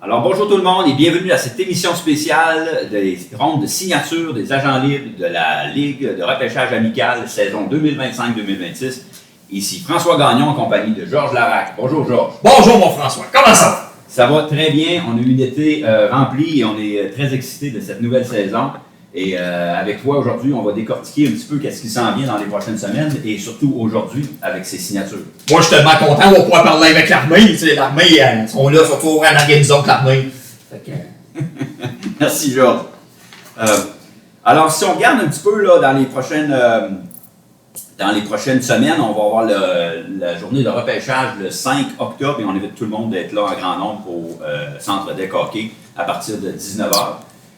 Alors bonjour tout le monde et bienvenue à cette émission spéciale des rondes de signature des agents libres de la Ligue de repêchage amical saison 2025-2026. Ici François Gagnon en compagnie de Georges Larac. Bonjour Georges. Bonjour mon François, comment ça va? Ça va très bien, on a eu une été remplie et on est très excités de cette nouvelle saison. Et avec toi aujourd'hui, on va décortiquer un petit peu qu'est-ce qui s'en vient dans les prochaines semaines et surtout aujourd'hui avec ces signatures. Moi, je suis tellement content, on va pouvoir parler avec l'armée. Tu sais, l'armée, ils sont là, surtout en arrière nous autres, l'armée. Merci, Georges. Alors, si on regarde un petit peu là, dans les prochaines semaines, on va avoir la journée de repêchage le 5 octobre et on invite tout le monde d'être là en grand nombre au centre deck hockey à partir de 19h.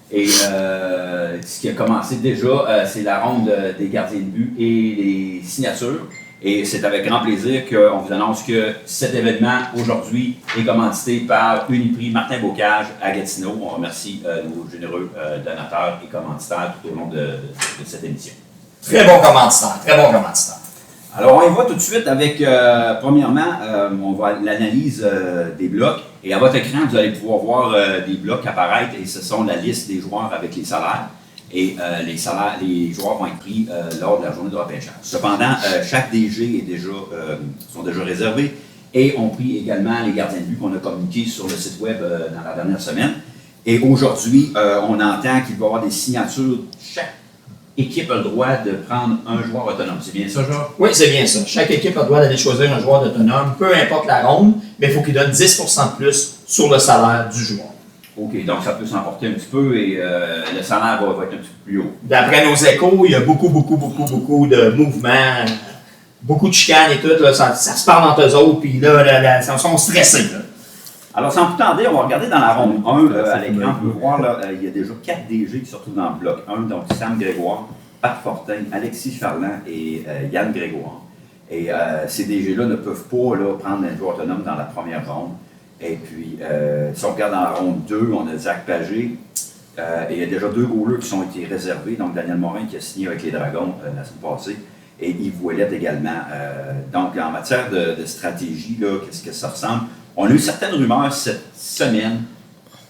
Et ce qui a commencé déjà, c'est la ronde des gardiens de but et les signatures. Et c'est avec grand plaisir qu'on vous annonce que cet événement, aujourd'hui, est commandité par Uniprix Martin Bocage à Gatineau. On remercie nos généreux donateurs et commanditaires tout au long de cette émission. Très bon commanditaire, très bon commanditaire. Alors, on y va tout de suite avec, premièrement, on va l'analyse des blocs. Et à votre écran, vous allez pouvoir voir des blocs apparaître et ce sont la liste des joueurs avec les salaires. Et les joueurs vont être pris lors de la journée de repêchage. Cependant, chaque DG sont déjà réservés et ont pris également les gardiens de but qu'on a communiqués sur le site web dans la dernière semaine. Et aujourd'hui, on entend qu'il va y avoir des signatures. Chaque équipe a le droit de prendre un joueur autonome. C'est bien ça, Georges? Oui, c'est bien ça. Chaque équipe a le droit d'aller choisir un joueur autonome, peu importe la ronde, mais il faut qu'il donne 10% de plus sur le salaire du joueur. OK, donc ça peut s'emporter un petit peu et le salaire va être un petit peu plus haut. D'après nos échos, il y a beaucoup de mouvements, beaucoup de chicanes et tout. Là, ça se parle entre eux autres, puis là, ils sont stressés. Là. Alors, sans plus tarder, on va regarder dans la ronde 1 à l'écran. On peut voir, là, il y a déjà 4 DG qui se retrouvent dans le bloc 1, donc Sam Grégoire, Pat Fortin, Alexis Charland et Yann Grégoire. Et ces DG-là ne peuvent pas là, prendre un joueur autonome dans la première ronde. Et puis, si on regarde dans la ronde 2, on a Zach Pagé. Et il y a déjà 2 goalers qui ont été réservés. Donc, Daniel Morin qui a signé avec les Dragons la semaine passée. Et Yves Ouellet également. Donc, en matière de stratégie, là, qu'est-ce que ça ressemble? On a eu certaines rumeurs cette semaine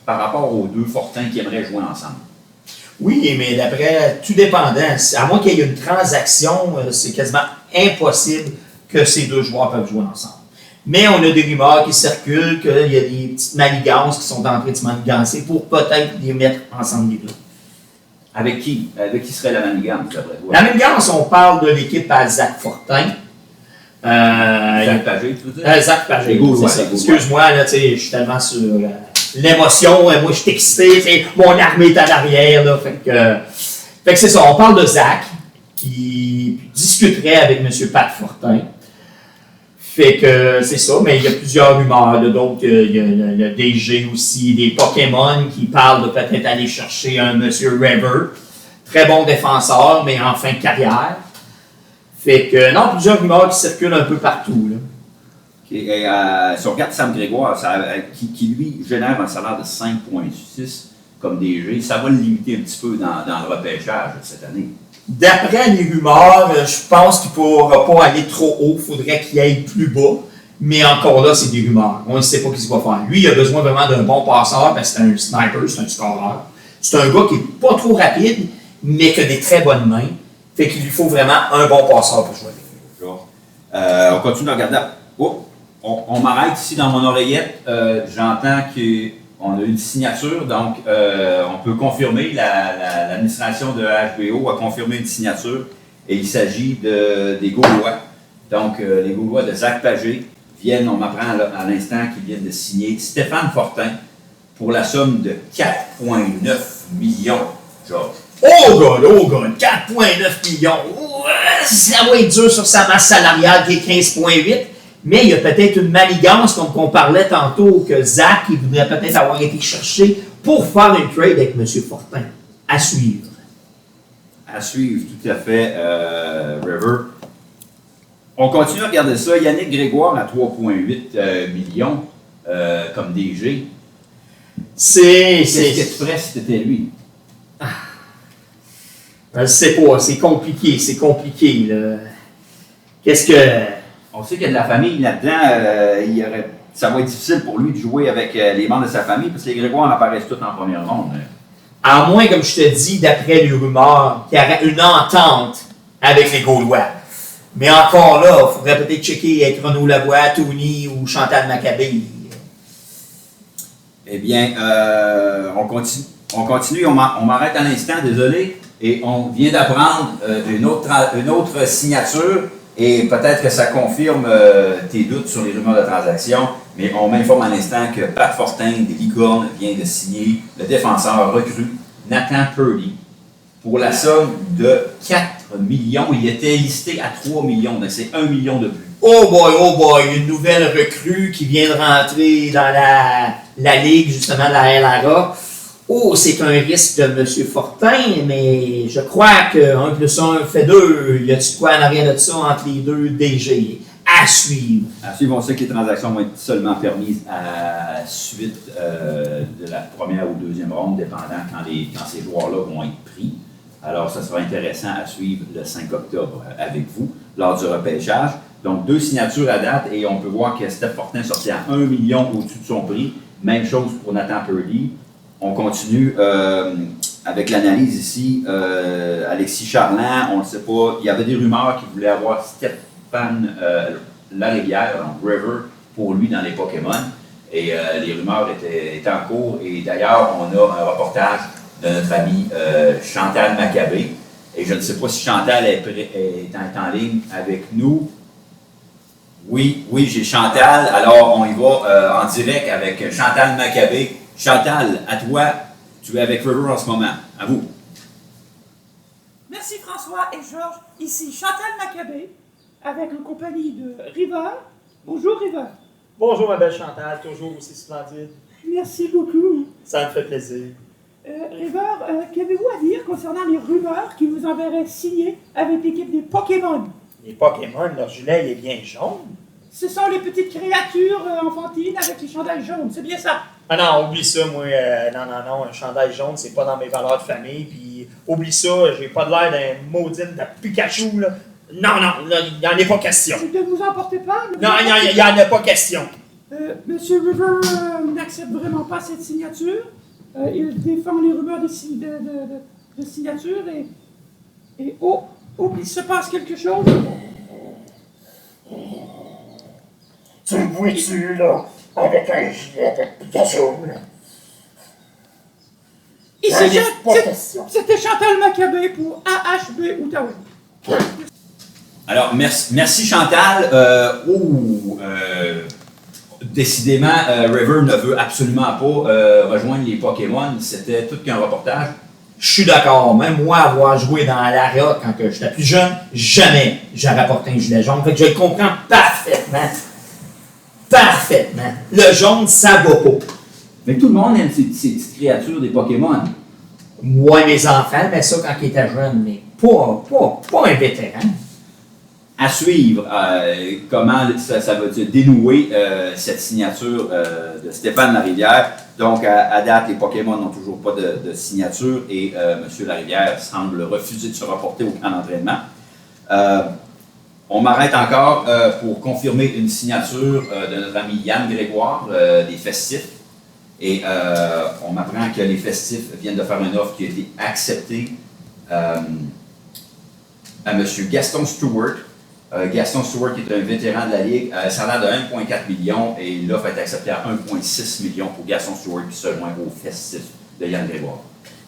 par rapport aux 2 Fortins qui aimeraient jouer ensemble. Oui, mais d'après, tout dépendant. À moins qu'il y ait une transaction, c'est quasiment impossible que ces 2 joueurs peuvent jouer ensemble. Mais on a des rumeurs qui circulent qu'il y a des petites manigances qui sont en train de se manigancer pour peut-être les mettre ensemble les 2. Avec qui? Avec qui serait la manigance, d'après toi? La manigance, on parle de l'équipe à Zach Fortin. Zach Pagé, tu veux dire? Zach Pagé, Gaulois, c'est ça. Excuse-moi, là, je suis tellement sur l'émotion. Moi, je suis excité. Mon armée est en arrière. Là, fait que c'est ça. On parle de Zach qui discuterait avec M. Pat Fortin. Fait que c'est ça, mais il y a plusieurs rumeurs. Donc, il y a le DG aussi, des Pokémon qui parlent de peut-être aller chercher un M. Rever. Très bon défenseur, mais en fin de carrière. Fait que, non, plusieurs rumeurs qui circulent un peu partout. Là. Okay. Et, si on regarde Sam Grégoire, qui lui génère un salaire de 5,6 comme DG, ça va le limiter un petit peu dans le repêchage cette année. D'après les rumeurs, je pense qu'il ne pourra pas aller trop haut. Il faudrait qu'il aille plus bas. Mais encore là, c'est des rumeurs. On ne sait pas ce qu'il va faire. Lui, il a besoin vraiment d'un bon passeur parce que c'est un sniper, c'est un scoreur. C'est un gars qui n'est pas trop rapide, mais qui a des très bonnes mains. Fait qu'il lui faut vraiment un bon passeur pour jouer. On continue à regarder. Oh, on m'arrête ici dans mon oreillette. J'entends qu'on a une signature, donc on peut confirmer. L'administration de HBO a confirmé une signature et il s'agit des Gaulois. Donc, les Gaulois de Zach Pagé viennent, on m'apprend à l'instant qu'ils viennent de signer Stéphane Fortin pour la somme de 4,9 millions, Georges. Oh God, 4,9 millions. Ça va être dur sur sa masse salariale qui est 15,8. Mais il y a peut-être une manigance, comme on parlait tantôt, que Zach il voudrait peut-être avoir été cherché pour faire un trade avec M. Fortin. À suivre. À suivre, tout à fait, River. On continue à regarder ça. Yannick Grégoire à 3,8 millions comme DG. Qu'est-ce que tu ferais si c'était lui? Je ne sais pas, c'est compliqué, là. Qu'est-ce que... On sait qu'il y a de la famille là-dedans. Il y aurait ça va être difficile pour lui de jouer avec les membres de sa famille parce que les Grégoire apparaissent tous en première ronde. À moins, comme je te dis, d'après les rumeurs, qu'il y aurait une entente avec les Gaulois. Mais encore là, il faudrait peut-être checker avec Renaud Lavoie, Tony ou Chantal Maccabé. Eh bien, on continue, on m'arrête un instant, désolé, et on vient d'apprendre une autre signature, et peut-être que ça confirme tes doutes sur les rumeurs de transaction, mais on m'informe à l'instant que Pat Fortin des Licornes vient de signer le défenseur recru Nathan Purdy pour la somme de 4 millions. Il était listé à 3 millions, donc c'est 1 million de plus. Oh boy, une nouvelle recrue qui vient de rentrer dans la ligue, justement, la LRA. Oh, c'est un risque de M. Fortin, mais je crois que 1 plus 1 fait 2. Y a-t-il quoi en arrière de ça entre les deux DG? À suivre. À suivre, on sait que les transactions vont être seulement permises à suite de la première ou deuxième ronde, dépendant quand ces joueurs-là vont être pris. Alors, ça sera intéressant à suivre le 5 octobre avec vous lors du repêchage. Donc, 2 signatures à date et on peut voir que Steph Fortin est sorti à 1 million au-dessus de son prix. Même chose pour Nathan Purdy. On continue avec l'analyse ici. Alexis Charland, on ne sait pas. Il y avait des rumeurs qu'il voulait avoir Stéphane Larivière, donc River, pour lui dans les Pokémon. Et les rumeurs étaient en cours. Et d'ailleurs, on a un reportage de notre amie Chantal Maccabé. Et je ne sais pas si Chantal est en ligne avec nous. Oui, j'ai Chantal. Alors, on y va en direct avec Chantal Maccabé. Chantal, à toi, tu es avec River en ce moment. À vous. Merci François et Georges. Ici Chantal Maccabé, avec en compagnie de River. Bonjour River. Bonjour ma belle Chantal, toujours aussi splendide. Merci beaucoup. Ça me fait plaisir. River, qu'avez-vous à dire concernant les rumeurs qui vous enverraient signer avec l'équipe des Pokémon? Les Pokémon, leur gilet il est bien jaune. Ce sont les petites créatures enfantines avec les chandails jaunes, c'est bien ça? Ah non, oublie ça, moi. Non, un chandail jaune, c'est pas dans mes valeurs de famille. Puis oublie ça, j'ai pas de l'air d'un maudine de Pikachu, là. Non, il n'y en a pas question. Ne vous emportez pas? Non, il n'y en a pas question. Monsieur River n'accepte vraiment pas cette signature. Il défend les rumeurs de signature et oh, il se passe quelque chose. Tu me vois-tu, là, avec un gilet de Pikachu, là? C'était Chantal Maccabé pour AHB Outaouais. Alors, merci Chantal. Décidément, River ne veut absolument pas rejoindre les Pokémon. C'était tout qu'un reportage. Je suis d'accord. Même moi, avoir joué dans l'ARA quand j'étais plus jeune, jamais j'aurais porté un gilet jaune. Fait que je le comprends parfaitement. Parfaitement. Le jaune, ça va pas. Mais tout le monde aime ces petites créatures des Pokémon. Moi, mes enfants, mais ça quand ils étaient jeunes, mais pas un vétéran. À suivre comment ça va dénouer cette signature de Stéphane Larivière. Donc, à date, les Pokémon n'ont toujours pas de signature et M. Larivière semble refuser de se reporter au camp d'entraînement. On m'arrête encore pour confirmer une signature de notre ami Yann Grégoire des Festifs. Et on m'apprend que les Festifs viennent de faire une offre qui a été acceptée à M. Gaston Stewart. Gaston Stewart, qui est un vétéran de la Ligue, salaire de 1,4 million et l'offre est acceptée à 1,6 million pour Gaston Stewart qui se joint au Festif de Yann Grégoire.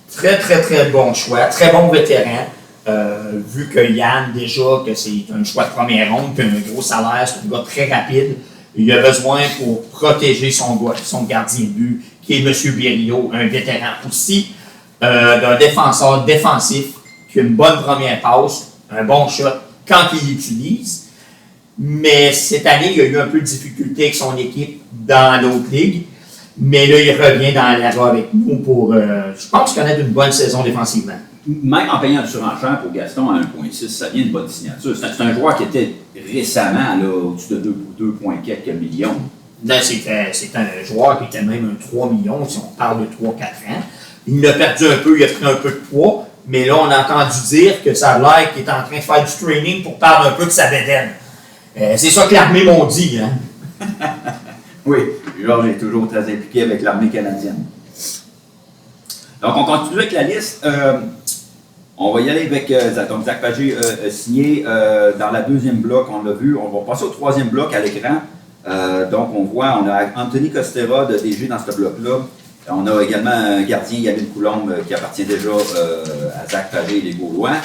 Très bon choix, très bon vétéran. Vu que Yann, déjà, que c'est un choix de première ronde, puis un gros salaire, c'est un gars très rapide, il a besoin pour protéger son gardien de but, qui est M. Birio, un vétéran aussi, d'un défenseur défensif, qui a une bonne première passe, un bon shot quand il l'utilise. Mais cette année, il a eu un peu de difficulté avec son équipe dans l'autre ligue. Mais là, il revient dans l'ARA avec nous pour, je pense, connaître une bonne saison défensivement. Même en payant le surenchère pour Gaston à 1,6, ça vient de bonne signature. C'est un joueur qui était récemment là, au-dessus de 2 quelques millions. Là, c'est un joueur qui était même un 3 millions, si on parle de 3-4 ans. Il a perdu un peu, il a pris un peu de poids, mais là, on a entendu dire que ça a l'air qu'il est en train de faire du training pour perdre un peu de sa bédaine. C'est ça que l'armée m'ont dit, hein? Oui, Georges est toujours très impliqué avec l'armée canadienne. Donc, on continue avec la liste. On va y aller avec, donc Zach Pagé a signé dans la deuxième bloc, on l'a vu. On va passer au troisième bloc à l'écran. Donc, on voit, on a Anthony Costera de DG dans ce bloc-là. On a également un gardien, Yamil Coulombe, qui appartient déjà à Zach Pagé et les Gaulois.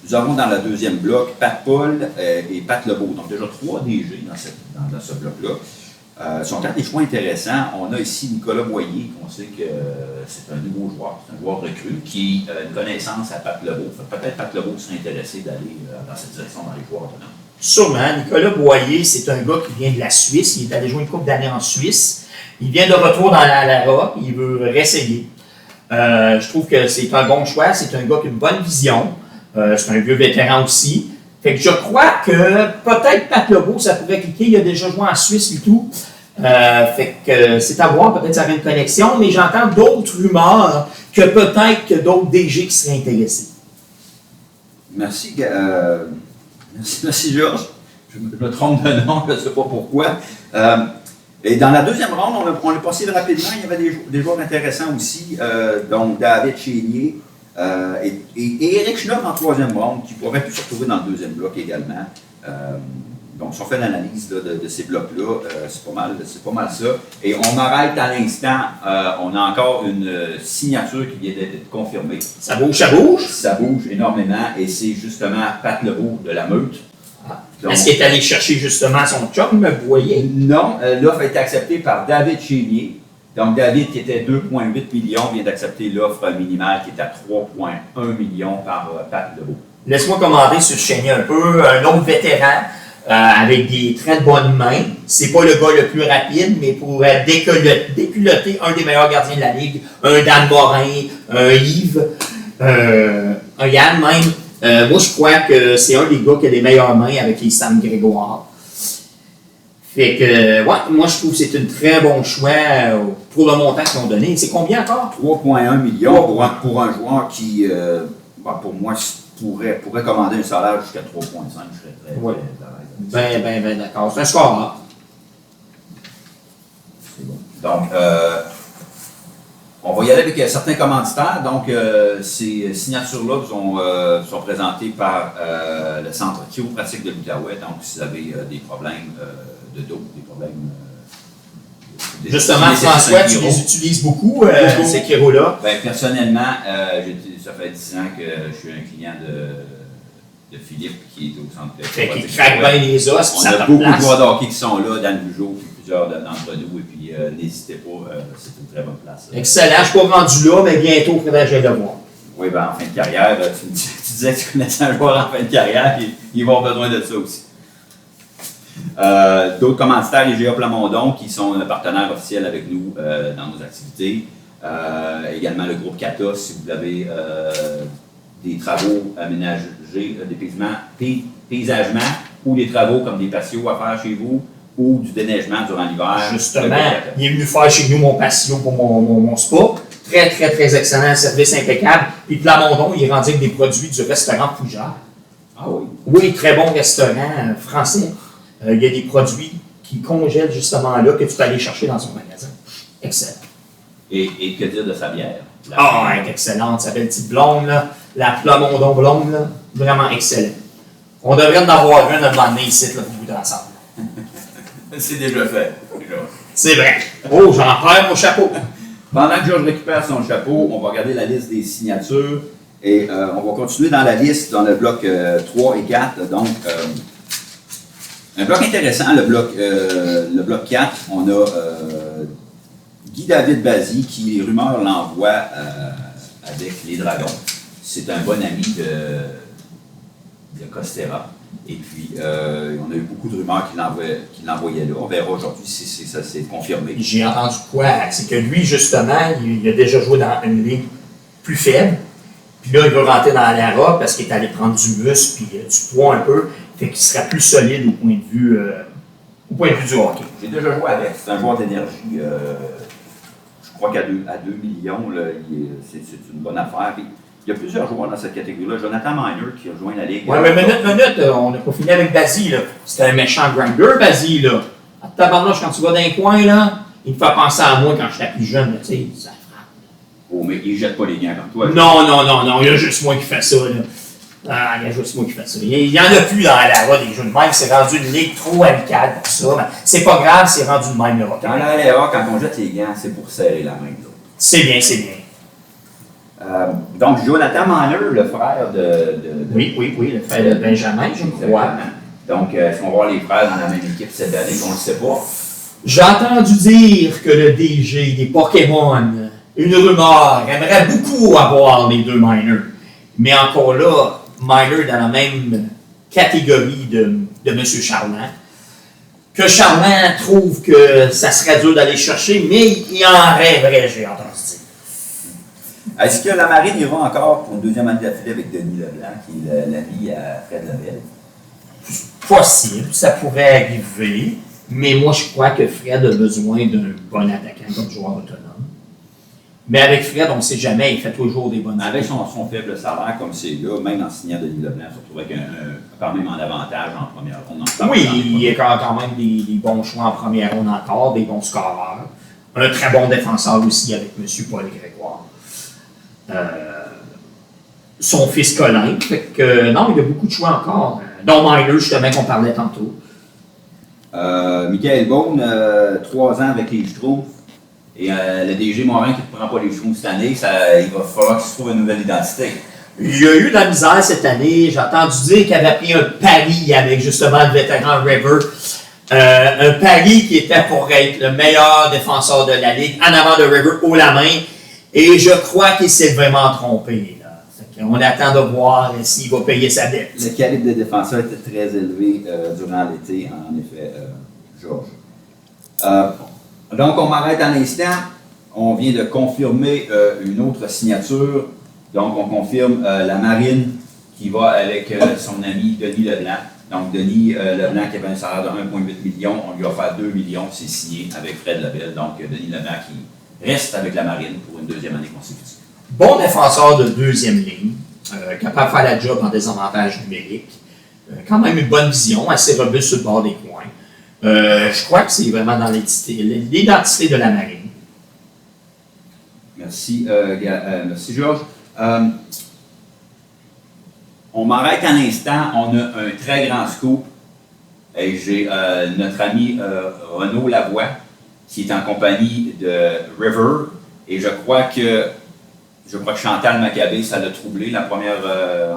Nous avons dans le deuxième bloc Pat Paul et Pat Lebeau. Donc, déjà 3 DG dans ce bloc-là. Si on regarde des choix intéressants, on a ici Nicolas Boyer, qu'on sait que c'est un nouveau joueur, c'est un joueur recru, qui a une connaissance à Pat Lebeau. Peut-être Pat Lebeau serait intéressé d'aller dans cette direction dans les joueurs autonomes. Sûrement. Nicolas Boyer, c'est un gars qui vient de la Suisse. Il est allé jouer une couple d'années en Suisse. Il vient de retour dans la Lara. Il veut réessayer. Je trouve que c'est un bon choix. C'est un gars qui a une bonne vision. C'est un vieux vétéran aussi. Fait que je crois que peut-être Pat Lebeau, ça pourrait cliquer. Il a déjà joué en Suisse et tout. Fait que c'est à voir. Peut-être ça aurait une connexion. Mais j'entends d'autres rumeurs que peut-être que d'autres DG qui seraient intéressés. Merci, merci Georges. Je me trompe de nom, je ne sais pas pourquoi. Et dans la deuxième ronde, on l'a passé rapidement. Il y avait des joueurs intéressants aussi. Donc, David Chénier et Eric Schnopp en troisième ronde, qui pourrait pu se retrouver dans le deuxième bloc également. Donc, si on fait l'analyse de ces blocs-là, c'est pas mal ça. Et on arrête à l'instant. On a encore une signature qui vient d'être confirmée. Ça bouge, ça bouge? Ça bouge énormément. Et c'est justement Pat Lebeau de la Meute. Est-ce qu'il est allé chercher justement son chum, Boyer? Non, l'offre a été acceptée par David Chénier. Donc, David, qui était 2,8 millions, vient d'accepter l'offre minimale qui est à 3,1 millions par Pat Lebeau. Laisse-moi commenter sur Chénier un peu. Un autre vétéran avec des très bonnes mains. C'est pas le gars le plus rapide, mais pour déculotter un des meilleurs gardiens de la Ligue, un Dan Morin, un Yves, un Yann même. Moi, je crois que c'est un des gars qui a les meilleures mains avec les Sam Grégoire. Fait que, ouais, moi, je trouve que c'est un très bon choix pour le montant qu'ils ont donné. C'est combien encore? 3,1 millions pour un joueur qui, pour moi, pourrait commander un salaire jusqu'à 3,5. Je serais très à l'aise. Ben, d'accord. C'est un score. C'est bon. Donc, on va y aller avec certains commanditaires. Donc, ces signatures-là sont présentées par le Centre chiropratique de l'Outaouais. Donc, si vous avez des problèmes de dos, des problèmes... Justement, François, tu les utilises beaucoup, ces chiros-là? Ben, personnellement, ça fait 10 ans que je suis un client de Philippe qui est au Centre chiropratique. Fait qu'il craque bien les os. On a beaucoup de joueurs de hockey qui sont là, Dan Bugeaud, puis plusieurs d'entre nous, et puis n'hésitez pas, c'est une très bonne place. Excellent, je ne suis pas rendu là, mais bientôt, il faudrait que j'aille le voir. Oui, ben, en fin de carrière, tu disais que tu connaissais un joueur en fin de carrière, puis ils vont avoir besoin de ça aussi. D'autres commanditaires, IGA Plamondon, qui sont un partenaire officiel avec nous dans nos activités. Également le groupe CATA, si vous avez des travaux aménagés, des paysagements ou des travaux comme des patios à faire chez vous ou du déneigement durant l'hiver. Justement, il est venu faire chez nous mon patio pour mon spa. Très, très, très excellent, service impeccable. Puis Plamondon, il est rendu avec des produits du restaurant Fougère. Ah oui? Oui, très bon restaurant français. Il y a des produits qui congèlent justement là, que tu peux aller chercher dans son magasin. Excellent. Et que dire de sa bière? Elle est excellente, sa belle petite blonde, là, la Plamondon blonde, là, vraiment excellent. On devrait en avoir une à un moment donné ici, là, pour goûter ensemble. C'est déjà fait. C'est vrai. Oh, j'en perds mon chapeau. Pendant que Georges récupère son chapeau, on va regarder la liste des signatures et on va continuer dans la liste dans le bloc 3 et 4. Donc, un bloc intéressant, le bloc 4, on a Guy-David Bazzi qui, les rumeurs, l'envoie avec les Dragons. C'est un bon ami de Costera. Et puis, on a eu beaucoup de rumeurs qu'il l'envoyait là. On verra aujourd'hui si ça s'est confirmé. J'ai entendu quoi? C'est que lui, justement, il a déjà joué dans une ligue plus faible. Puis là, il veut rentrer dans l'ARA parce qu'il est allé prendre du muscle puis du poids un peu. Fait qu'il sera plus solide au point de vue du hockey. J'ai déjà joué avec. C'est un joueur d'énergie. Je crois qu'à 2 millions, là, c'est une bonne affaire. Puis, il y a plusieurs joueurs dans cette catégorie-là. Jonathan Miner qui a rejoint la Ligue. Oui, mais minute, on n'a pas fini avec Bazzi, là. C'était un méchant grinder, Bazzi, là. Tabarnouche, quand tu vas dans les coins, là, il me fait penser à moi quand j'étais plus jeune, tu sais, ça frappe. Oh, mais il jette pas les gants comme toi. Non, il y a juste moi qui fais ça, là. Ah, il y a juste moi qui fais ça. Il y en a plus dans la voie des jeux de même, c'est rendu une ligue trop amicale pour ça. Mais c'est pas grave, c'est rendu de même, le rock. Dans l'erreur, quand on jette les gants, c'est pour serrer la main de l'autre. C'est bien, c'est bien. Donc, Jonathan Manner, le frère de Oui, le frère de Benjamin, je crois. Donc, est-ce qu'on va voir les frères dans la même équipe cette année? On ne le sait pas. J'ai entendu dire que le DG des Pokémon, une rumeur, aimerait beaucoup avoir les deux minors. Mais encore là, minor dans la même catégorie de M. Charland. Que Charland trouve que ça serait dur d'aller chercher, mais il en rêverait, j'ai entendu dire. Est-ce que la Marine ira encore pour une deuxième année d'affilée avec Denis Leblanc, qui est l'ami à Fred Lebel? Possible, ça pourrait arriver, mais moi je crois que Fred a besoin d'un bon attaquant comme joueur autonome. Mais avec Fred, on ne sait jamais, il fait toujours des bonnes Avec son faible salaire comme c'est là, même en signant Denis Leblanc, on se retrouve avec quand même en avantage en première ronde. Oui, il y a quand même des bons choix en première ronde encore, des bons scoreurs. Un très bon défenseur aussi avec M. Paul Grégoire. Son fils Colin. Fait que, non, il y a beaucoup de choix encore. Dont Myler, justement, qu'on parlait tantôt. Michael Beaune, 3 ans avec les Schtroumpfs. Et le DG Morin qui ne prend pas les Schtroumpfs cette année, il va falloir qu'il se trouve une nouvelle identité. Il y a eu de la misère cette année. J'ai entendu dire qu'il avait pris un pari avec justement le vétéran River. Un pari qui était pour être le meilleur défenseur de la Ligue en avant de River haut la main. Et je crois qu'il s'est vraiment trompé. Là. On attend de voir s'il va payer sa dette. Le calibre de défenseur était très élevé durant l'été, en effet, Georges. Donc, on m'arrête un instant. On vient de confirmer une autre signature. Donc, on confirme la Marine qui va avec son ami Denis Leblanc. Donc, Denis Leblanc qui avait un salaire de 1,8 million, on lui a offert 2 millions, c'est signé avec Fred Lebel. Donc, Denis Leblanc qui reste avec la Marine pour une deuxième année consécutive. Bon défenseur de deuxième ligne, capable de faire la job en désavantage numérique. Quand même une bonne vision, assez robuste sur le bord des coins. Je crois que c'est vraiment dans l'identité de la Marine. Merci, merci Georges. On m'arrête un instant, on a un très grand scoop. Et j'ai notre ami Renaud Lavoie qui est en compagnie de River. Et je crois que Chantal Maccabé, ça l'a troublé, la première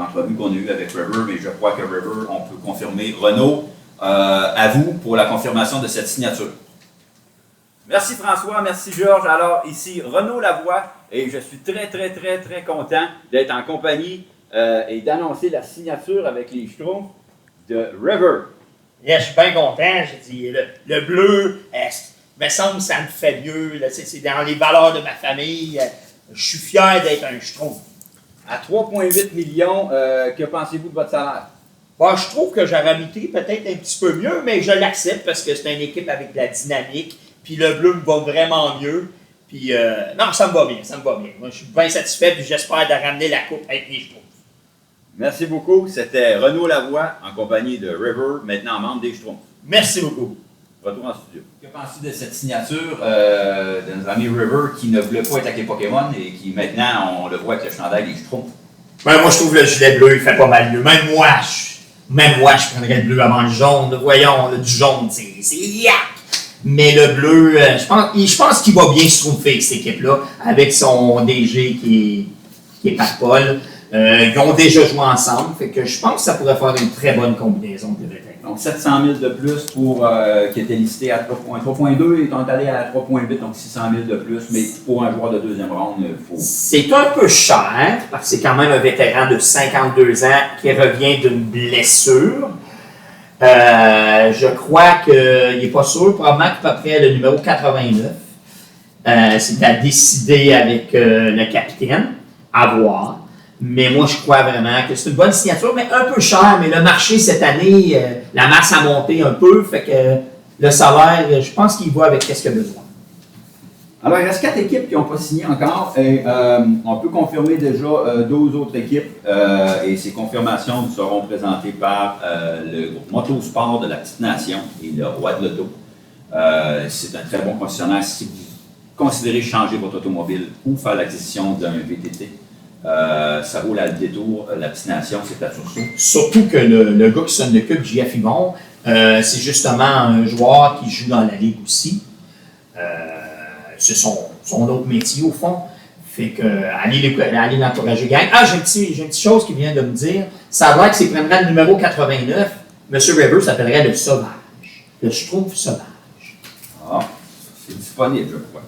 entrevue qu'on a eue avec River, mais je crois que River, on peut confirmer. Renaud, à vous pour la confirmation de cette signature. Merci François, merci Georges. Alors ici Renaud Lavoie et je suis très content d'être en compagnie et d'annoncer la signature avec les Schtroumpfs de River. Yeah, je suis bien content. J'ai dit, le bleu, me semble que ça me fait mieux. C'est dans les valeurs de ma famille. Je suis fier d'être un Schtroumpf. À 3,8 millions, que pensez-vous de votre salaire? Bon, je trouve que j'aurais mérité peut-être un petit peu mieux, mais je l'accepte parce que c'est une équipe avec de la dynamique. Puis le bleu me va vraiment mieux. Puis non, ça me va bien, ça me va bien. Moi, je suis bien satisfait puis j'espère de ramener la coupe avec les Schtroumpfs. Merci beaucoup. C'était Renaud Lavoie en compagnie de River, maintenant membre des Schtroumpfs. Merci beaucoup. Retour en studio. Que penses-tu de cette signature de notre ami River qui ne voulait pas être avec les Pokémon et qui maintenant, on le voit avec le chandail des Schtroumpfs? Ben, moi, je trouve le gilet bleu, il fait pas mal mieux. Même moi, je prendrais le bleu avant le jaune. Voyons, du jaune, c'est yak! Mais le bleu, je pense qu'il va bien se trouver cette équipe-là, avec son DG qui est Pat Paul. Ils ont déjà joué ensemble, fait que je pense que ça pourrait faire une très bonne combinaison de vétérans. Donc 700 000 de plus pour qui était listé à 3.2, ils sont allés à 3.8, donc 600 000 de plus, mais pour un joueur de deuxième ronde, il faut... C'est un peu cher, parce que c'est quand même un vétéran de 52 ans qui revient d'une blessure. Je crois qu'il n'est pas sûr, probablement qu'il peut près le numéro 89. C'est à décider avec le capitaine, à voir. Mais moi, je crois vraiment que c'est une bonne signature, mais un peu cher. Mais le marché, cette année, la masse a monté un peu, fait que le salaire, je pense qu'il va avec ce qu'il a besoin. Alors, il reste 4 équipes qui n'ont pas signé encore et on peut confirmer déjà 12 autres équipes et ces confirmations seront présentées par le groupe Motosport de la Petite Nation et le Roi de l'Auto. C'est un très bon concessionnaire si vous considérez changer votre automobile ou faire l'acquisition d'un VTT. Ça vaut le détour. La destination, c'est à Tursault. Surtout que le gars qui s'en occupe, JF Yvon, c'est justement un joueur qui joue dans la Ligue aussi. C'est son autre métier, au fond. Fait que, allez l'encourager, gang. Ah, j'ai une petite chose qui vient de me dire. Ça a l'air que c'est prendrait le numéro 89. M. Rivers s'appellerait le Sauvage. Le Schtroumpf Sauvage. Ah, c'est disponible, je crois.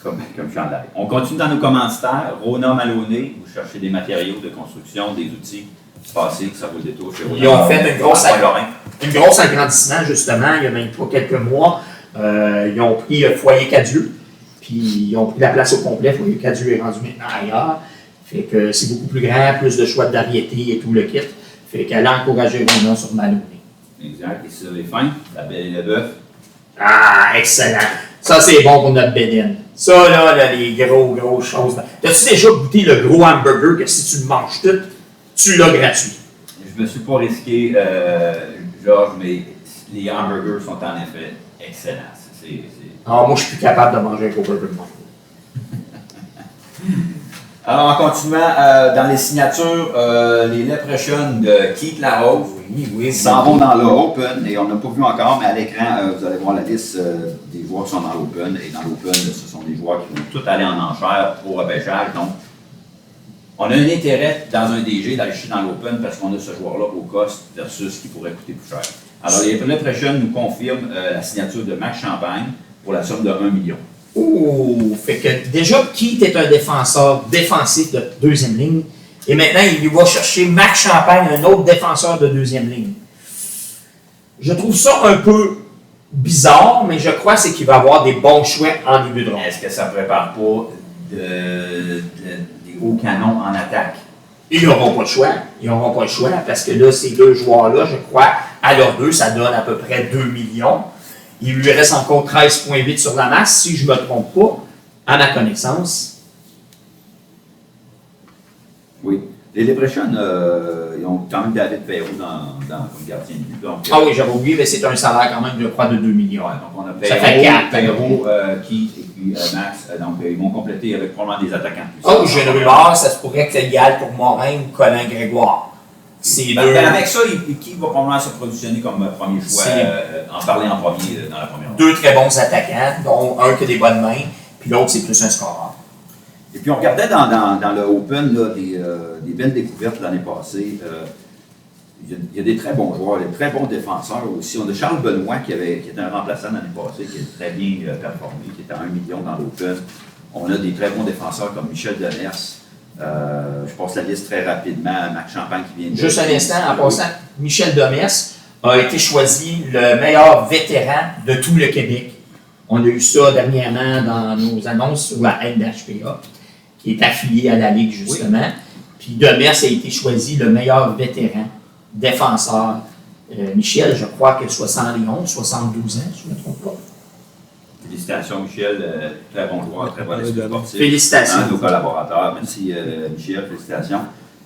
Comme chandail. On continue dans nos commanditaires. Rona Maloney, vous cherchez des matériaux de construction, des outils. Passez que ça vaut le détour chez Rona. Ils ont fait un gros Lorrain. agrandissement, justement, il y a même pas quelques mois. Ils ont pris Foyer Cadieux, puis ils ont pris la place au complet. Foyer Cadieux est rendu maintenant ailleurs. Fait que c'est beaucoup plus grand, plus de choix de variétés et tout le kit. Fait qu'elle a encouragé Rona sur Maloney. Exact. Et sur les fins, la Belle et le Bœuf. Ah, excellent! Ça, c'est bon pour notre bédaine. Ça, là, les grosses choses. T'as-tu déjà goûté le gros hamburger que si tu le manges tout, tu l'as gratuit? Je me suis pas risqué, Georges, mais les hamburgers sont en effet excellents. Ah, moi, je suis plus capable de manger un gros burger de moi. Alors, en continuant, dans les signatures, les Leprechauns de Keith Larose s'en vont dans le Open, et on n'a pas vu encore, mais à l'écran, vous allez voir la liste des joueurs qui sont dans l'Open, et dans l'Open, ce sont des joueurs qui vont tous aller en enchère au repêchage. Donc, on a un intérêt dans un DG d'aller chercher dans l'Open parce qu'on a ce joueur-là au cost versus ce qui pourrait coûter plus cher. Alors, les Leprechauns nous confirment la signature de Max Champagne pour la somme de 1 million. Ouh, fait que déjà, Keith est un défenseur défensif de deuxième ligne. Et maintenant, il va chercher Max Champagne, un autre défenseur de deuxième ligne. Je trouve ça un peu bizarre, mais je crois que c'est qu'il va avoir des bons choix en début de ronde. Est-ce que ça ne prépare pas des hauts canons en attaque? Ils n'auront pas de choix. Ils n'auront pas le choix parce que là, ces deux joueurs-là, je crois, à leurs deux, ça donne à peu près 2 millions. Il lui reste encore 13,8 sur la masse, si je ne me trompe pas, à ma connaissance. Oui. Les Leprechauns, ils ont quand même David Perrault comme gardien de but. Donc, Ah oui, j'avais oublié, mais c'est un salaire quand même, je crois, de 2 millions. ouais, donc on a Ça fait quatre. Perrault, Keith et puis Max. Donc, ils vont compléter avec probablement des attaquants plus. Oh, j'ai une rumeur, ça se pourrait que y aille pour Morin ou Colin Grégoire. C'est deux. Avec ça, Keith va probablement se positionner comme premier choix, en parler en premier dans la première ronde. Deux très bons attaquants, dont un qui a des bonnes mains, puis l'autre, c'est plus un scoreur. Et puis, on regardait dans le Open là, des belles découvertes l'année passée. Il y a des très bons joueurs, des très bons défenseurs aussi. On a Charles Benoît qui était un remplaçant l'année passée, qui a très bien performé, qui était à 1 million dans l'Open. On a des très bons défenseurs comme Michel Demers. Je passe la liste très rapidement. Max Champagne qui vient de... Juste un instant, en passant, Michel Demers a été choisi le meilleur vétéran de tout le Québec. On a eu ça dernièrement dans nos annonces sur la NHPA, qui est affiliée à la Ligue, justement. Oui. Puis Demers a été choisi le meilleur vétéran, défenseur. Michel, je crois que 71, 72 ans, si je ne me trompe pas. Félicitations, Michel. Très bon joueur, très bon esprit sportif. Félicitations. Nos collaborateurs. Merci, Michel. Félicitations.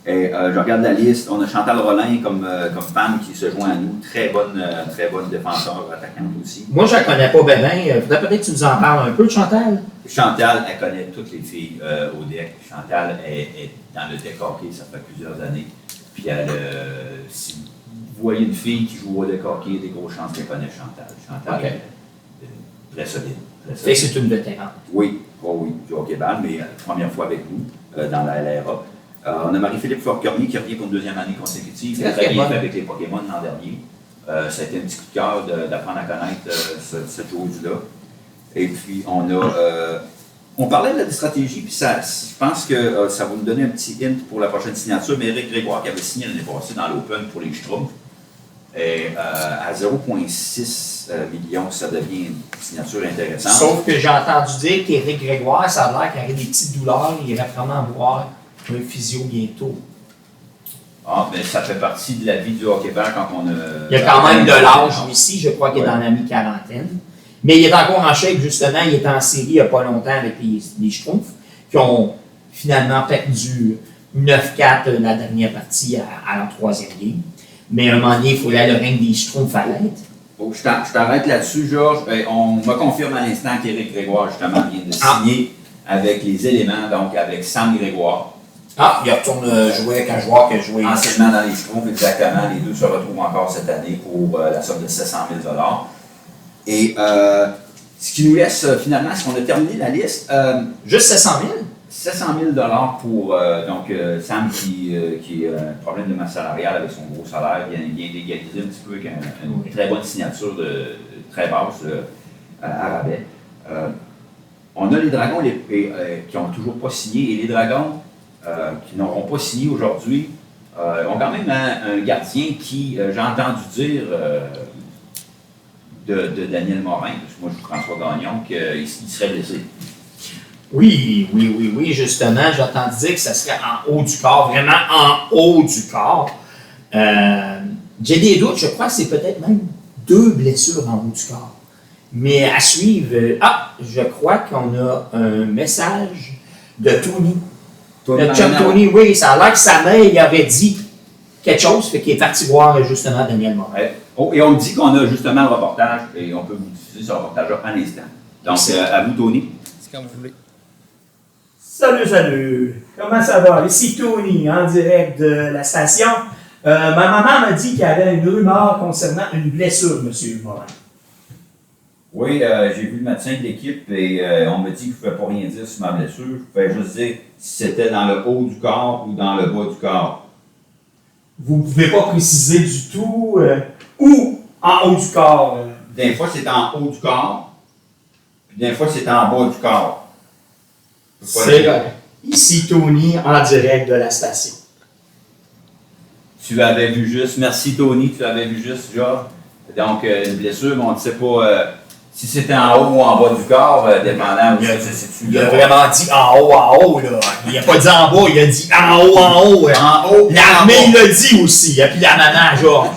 Et je regarde la liste. On a Chantal Rolin comme femme qui se joint à nous. Très bonne défenseur, attaquante aussi. Moi, je ne la connais pas bien. Faudrait peut-être que tu nous en parles un peu, Chantal. Chantal, elle connaît toutes les filles au deck. Chantal est dans le deck hockey, ça fait plusieurs années. Puis si vous voyez une fille qui joue au deck hockey, il y a des grosses chances qu'elle connaisse Chantal. Chantal est très solide. Et c'est une vétérane. Oui, du hockey-ball, mais première fois avec nous dans la LRA. On a Marie-Philippe Forcornier qui revient pour une deuxième année consécutive. Il a très bien fait avec les Pokémon l'an dernier. Ça a été un petit coup de cœur d'apprendre à connaître cette chose-là. Et puis, on parlait de la stratégie, puis je pense que ça va nous donner un petit hint pour la prochaine signature. Mais Éric Grégoire, qui avait signé l'année passée dans l'Open pour les Schtroumpfs, et à 0,6 millions, ça devient une signature intéressante. Sauf que j'ai entendu dire qu'Éric Grégoire, ça a l'air qu'il aurait des petites douleurs, il irait vraiment voir un physio bientôt. Ah, mais ça fait partie de la vie du hockey-ball quand on a... Il y a quand même de l'âge ici, je crois qu'il est dans la mi-quarantaine. Mais il est encore en shape, justement, il est en série il n'y a pas longtemps avec les Schtroumpfs, qui ont finalement perdu 9-4 la dernière partie à la troisième ligne. Mais à un moment donné, il fallait le règne des Schtroumpfs à l'aide. Bon, je t'arrête là-dessus, Georges. On me confirme à l'instant qu'Éric Grégoire, justement, vient de signer avec les éléments, donc avec Sam Grégoire. Ah, il retourne jouer avec un joueur qui a joué. Anciennement dans les Schtroumpfs, exactement. Les deux se retrouvent encore cette année pour la somme de 700 000 $. Et ce qui nous laisse finalement, c'est qu'on a terminé la liste. Juste 700 000? 700 000 $ pour Sam qui a un problème de masse salariale avec son gros salaire, vient d'égaliser un petit peu avec une très bonne signature très basse à rabais. On a les Dragons qui n'ont toujours pas signé et les Dragons qui n'auront pas signé aujourd'hui ont quand même un gardien qui, j'ai entendu dire de Daniel Morin, parce que moi je suis François Gagnon, qu'il serait blessé. Oui, justement, j'ai entendu dire que ça serait en haut du corps, vraiment en haut du corps. J'ai des doutes, je crois que c'est peut-être même 2 blessures en haut du corps. Mais à suivre, je crois qu'on a un message de Tony. Le chum Tony, oui, ça a l'air que sa mère il avait dit quelque chose, fait qu'il est parti voir justement Daniel Morin. Et on me dit qu'on a justement le reportage, et on peut vous diffuser ce reportage-là à l'instant. Donc, à vous, Tony. C'est comme vous voulez. Salut! Comment ça va? Ici Tony, en direct de la station. Ma maman m'a dit qu'il y avait une rumeur concernant une blessure, M. Morin. Oui, j'ai vu le médecin de l'équipe et on m'a dit qu'il ne pouvait pas rien dire sur ma blessure. Je pouvais juste dire si c'était dans le haut du corps ou dans le bas du corps. Vous ne pouvez pas préciser du tout où en haut du corps? Des fois, c'est en haut du corps, puis des fois, c'est en bas du corps. C'est vrai. Ici Tony, en direct de la station. Tu avais vu juste, merci Tony, tu avais vu juste, Georges. Donc, une blessure, mais on ne sait pas si c'était en haut ou en bas du corps, dépendant. Il a vraiment dit en haut, là. Il n'a pas dit en bas, il a dit en haut. En haut. L'armée, il l'a dit aussi. Et puis la maman à Georges.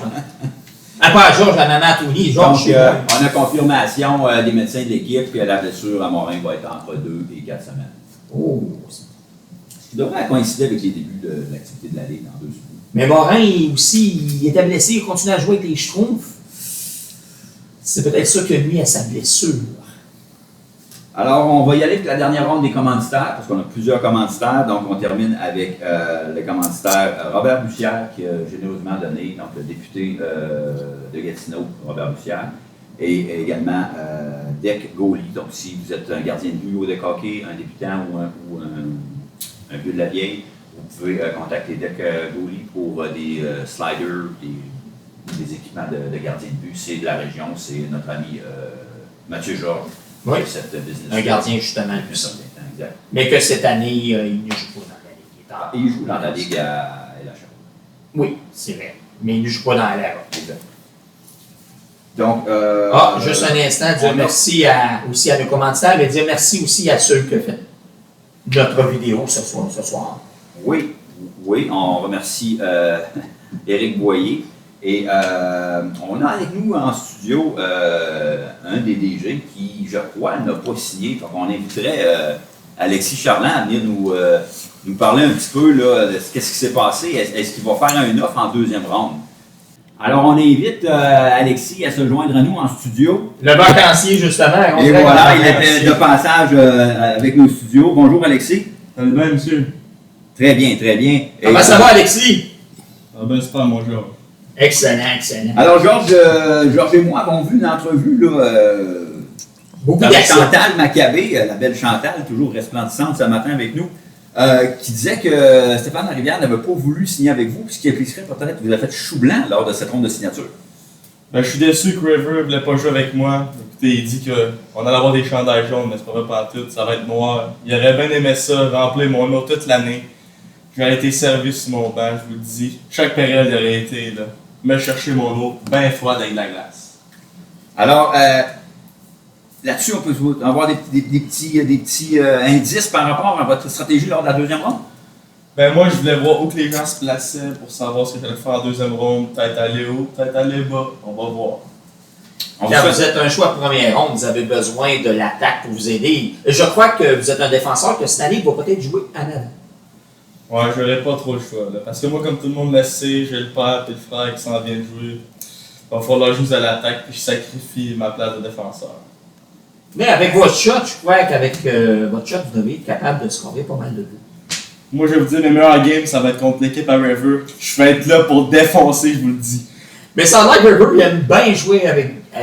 Pas à Georges, la maman à Tony. Georges, donc, on a confirmation des médecins de l'équipe que la blessure à Morin va être entre 2 et 4 semaines. Oh. Ce qui devrait coïncider avec les débuts de l'activité de la Ligue dans 2 semaines. Mais Morin aussi, il était blessé, il continue à jouer avec les Schtroumpfs. C'est peut-être ça que nuit à sa blessure. Alors, on va y aller avec la dernière ronde des commanditaires, parce qu'on a plusieurs commanditaires. Donc, on termine avec le commanditaire Robert Bussière, qui a généreusement donné, donc le député de Gatineau, Robert Bussière, et également Dec Gauly. Donc, si vous êtes un gardien de but au Dec hockey, un débutant ou un vieux de la vieille, vous pouvez contacter Dec Gauly pour des sliders, des équipements de gardien de but. C'est de la région, c'est notre ami Mathieu Georges. Oui, cette business un gardien justement de ça. Exact. Mais que cette année, il ne joue pas dans la Ligue. Il joue dans la Ligue à LHR. Oui, c'est vrai. Mais il ne joue pas dans la LHR. Exact. Donc, juste un instant, dire merci aussi à nos commanditaires, mais dire merci aussi à ceux qui ont fait notre vidéo ce soir. Oui, on remercie Éric Boyer. Et on a avec nous en studio un des DG qui, je crois, n'a pas signé. Donc, on inviterait Alexis Charland à venir nous parler un petit peu là, de ce qui s'est passé. Est-ce qu'il va faire un offre en 2e ronde? Alors, on invite Alexis à se joindre à nous en studio. Le vacancier, justement. Et voilà, il était de passage avec nos studios. Bonjour, Alexis. Ça va bien, monsieur? Très bien, très bien. Comment ça va, Alexis? Ça va bien, super, mon Georges. Excellent. Alors, Georges et moi avons vu une entrevue là, beaucoup avec d'action. Chantal Maccabé, la belle Chantal, toujours resplendissante ce matin avec nous, qui disait que Stéphane Larivière n'avait pas voulu signer avec vous, ce qui impliquerait peut-être que vous avez fait chou blanc lors de cette ronde de signature. Ben, je suis déçu que River ne voulait pas jouer avec moi. Écoutez, il dit qu'on allait avoir des chandails jaunes, mais c'est pas vrai pas tout, ça va être noir. Il aurait bien aimé ça, remplir mon mur toute l'année. J'aurais été servi sur mon banc, je vous le dis. Chaque période aurait été là. Me chercher mon eau bien froide avec de la glace. Alors, là-dessus, on peut avoir des petits indices par rapport à votre stratégie lors de la 2e ronde? Ben moi, je voulais voir où que les gens se plaçaient pour savoir ce que j'allais faire en 2e ronde. Peut-être aller haut, peut-être aller bas. On va voir. Quand vous êtes un choix de 1re ronde, vous avez besoin de l'attaque pour vous aider. Je crois que vous êtes un défenseur que cette année, il va peut-être jouer en avant. Ouais, je n'aurais pas trop le choix. Là, parce que moi, comme tout le monde le sait, j'ai le père et le frère qui s'en viennent jouer Il va falloir juste à l'attaque puis je sacrifie ma place de défenseur. Mais avec votre shot, je crois qu'avec votre shot, vous devez être capable de scorer pas mal de buts. Moi, je vais vous dire, mes meilleurs games, ça va être contre l'équipe à River. Je vais être là pour défoncer, je vous le dis. Mais ça a l'air que River, il aime bien jouer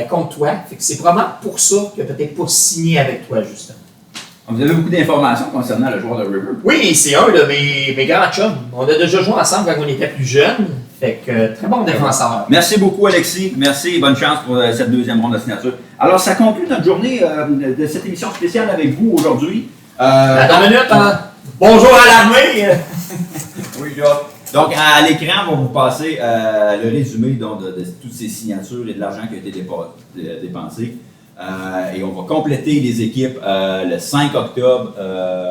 contre toi. Fait que c'est probablement pour ça qu'il n'a peut-être pas signé avec toi, justement. Vous avez beaucoup d'informations concernant le joueur de River. Oui, c'est un de mes grands chums. On a déjà joué ensemble quand on était plus jeunes. Fait que très bon défenseur. Merci beaucoup, Alexis. Merci et bonne chance pour cette deuxième ronde de signature. Alors, ça conclut notre journée de cette émission spéciale avec vous aujourd'hui. Attends une minute, hein? Bonjour à l'armée! Oui, là. Donc, à l'écran, on va vous passer le résumé donc, de toutes ces signatures et de l'argent qui a été dépensé. Et on va compléter les équipes le 5 octobre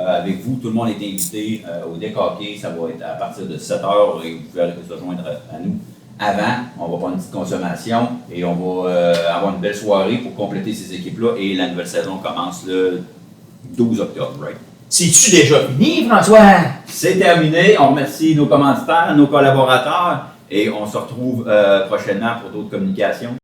avec vous. Tout le monde est invité au deck hockey. Ça va être à partir de 7 h et vous pouvez se rejoindre à nous. Avant, on va prendre une petite consommation et on va avoir une belle soirée pour compléter ces équipes-là. Et la nouvelle saison commence le 12 octobre, right? C'est-tu déjà fini, François? C'est terminé. On remercie nos commanditaires, nos collaborateurs et on se retrouve prochainement pour d'autres communications.